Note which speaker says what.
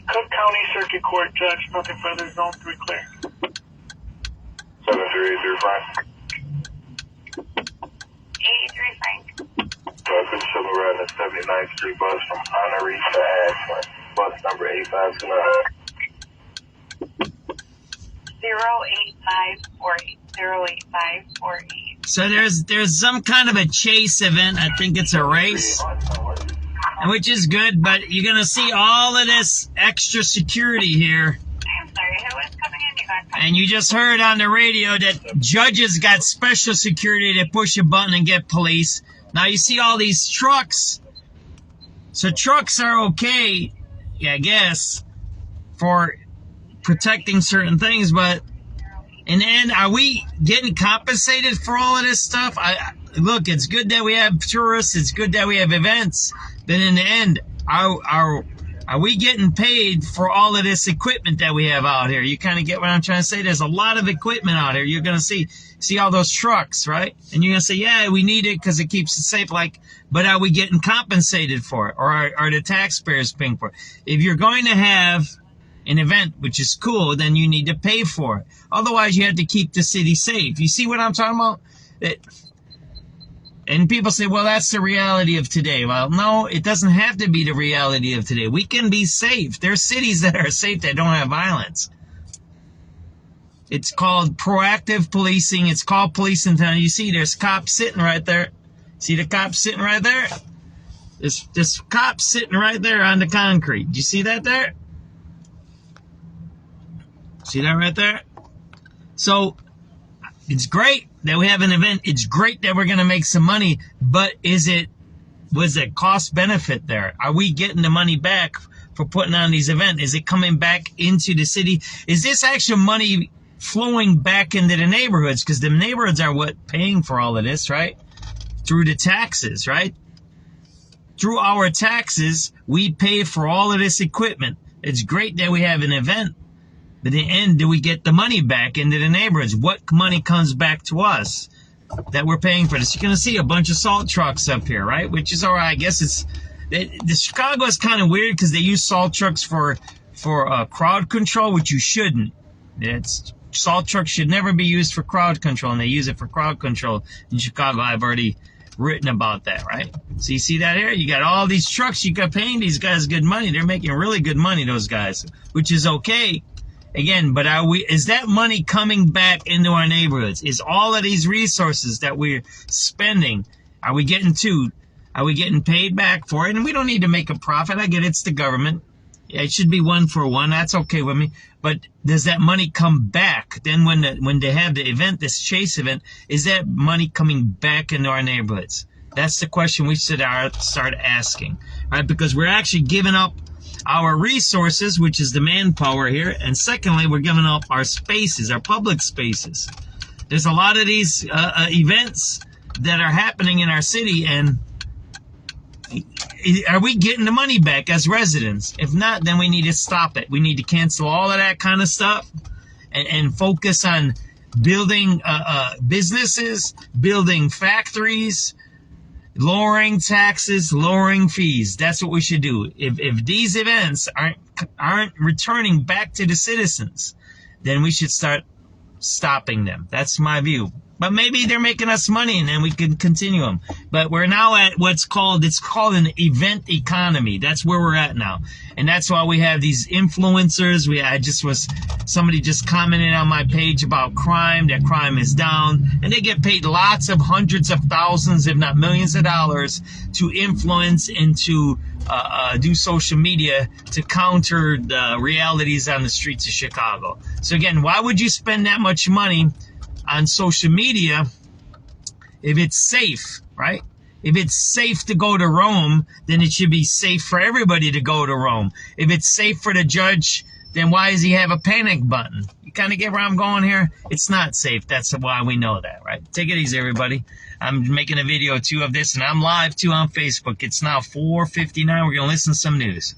Speaker 1: Cook County Circuit Court Judge, nothing further, zone 3 clear.
Speaker 2: 7383 Frank.
Speaker 3: 83 Frank.
Speaker 2: Good civil riding the 79th Street bus from Honoree to Ashland. Bus number 8529.
Speaker 3: 08548. 08548.
Speaker 4: So there's some kind of a chase event. I think it's a race, which is good, but you're going to see all of this extra security here.
Speaker 3: I'm sorry, who is coming in? You got
Speaker 4: And you just heard on the radio that judges got special security to push a button and get police. Now you see all these trucks. So trucks are okay, I guess, for protecting certain things, but in the end, are we getting compensated for all of this stuff? Look, it's good that we have tourists. It's good that we have events. But in the end, are we getting paid for all of this equipment that we have out here? You kind of get what I'm trying to say? There's a lot of equipment out here. You're going to see all those trucks, right? And you're going to say, yeah, we need it because it keeps it safe. But are we getting compensated for it? Or are the taxpayers paying for it? If you're going to have an event, which is cool, then you need to pay for it. Otherwise, you have to keep the city safe. You see what I'm talking about? And people say, well, that's the reality of today. Well, no, it doesn't have to be the reality of today. We can be safe. There's cities that are safe that don't have violence. It's called proactive policing. It's called policing town. You see, there's cops sitting right there. See the cops sitting right there? There's cops sitting right there on the concrete. Do you see that there? See that right there? So it's great that we have an event. It's great that we're going to make some money, but was it cost benefit there? Are we getting the money back for putting on these events? Is it coming back into the city? Is this actual money flowing back into the neighborhoods? Because the neighborhoods are what paying for all of this, right? Through the taxes, right? Through our taxes, we pay for all of this equipment. It's great that we have an event. But in the end, do we get the money back into the neighborhoods? What money comes back to us that we're paying for this? You're going to see a bunch of salt trucks up here, right? Which is all right. I guess the Chicago is kind of weird because they use salt trucks for crowd control, which you shouldn't. Salt trucks should never be used for crowd control, and they use it for crowd control in Chicago. I've already written about that, right? So you see that here? You got all these trucks. You got paying these guys good money. They're making really good money, those guys, which is okay. Again, but is that money coming back into our neighborhoods? Is all of these resources that we're spending, are we getting paid back for it? And we don't need to make a profit. I get it's the government. Yeah, it should be 1 for 1. That's okay with me. But does that money come back? Then when they have the event, this chase event, is that money coming back into our neighborhoods? That's the question we should start asking, right? Because we're actually giving up our resources, which is the manpower here, and secondly, we're giving up our spaces, our public spaces. There's a lot of these events that are happening in our city, and are we getting the money back as residents? If not, then we need to stop it. We need to cancel all of that kind of stuff and focus on building businesses, building factories, lowering taxes, lowering fees. That's what we should do. If these events aren't returning back to the citizens, then we should start stopping them. That's my view. But maybe they're making us money and then we can continue them. But we're now at it's called an event economy. That's where we're at now. And that's why we have these influencers. Somebody just commented on my page about crime, that crime is down. And they get paid lots of hundreds of thousands, if not millions of dollars to influence and to do social media to counter the realities on the streets of Chicago. So again, why would you spend that much money on social media if it's safe, right? If it's safe to go to Rome, then it should be safe for everybody to go to Rome. If it's safe for the judge, then why does he have a panic button? You kind of get where I'm going here? It's not safe. That's why we know that, right? Take it easy, everybody. I'm making a video too of this, and I'm live too on Facebook. It's now 4:59. We're going to listen to some news.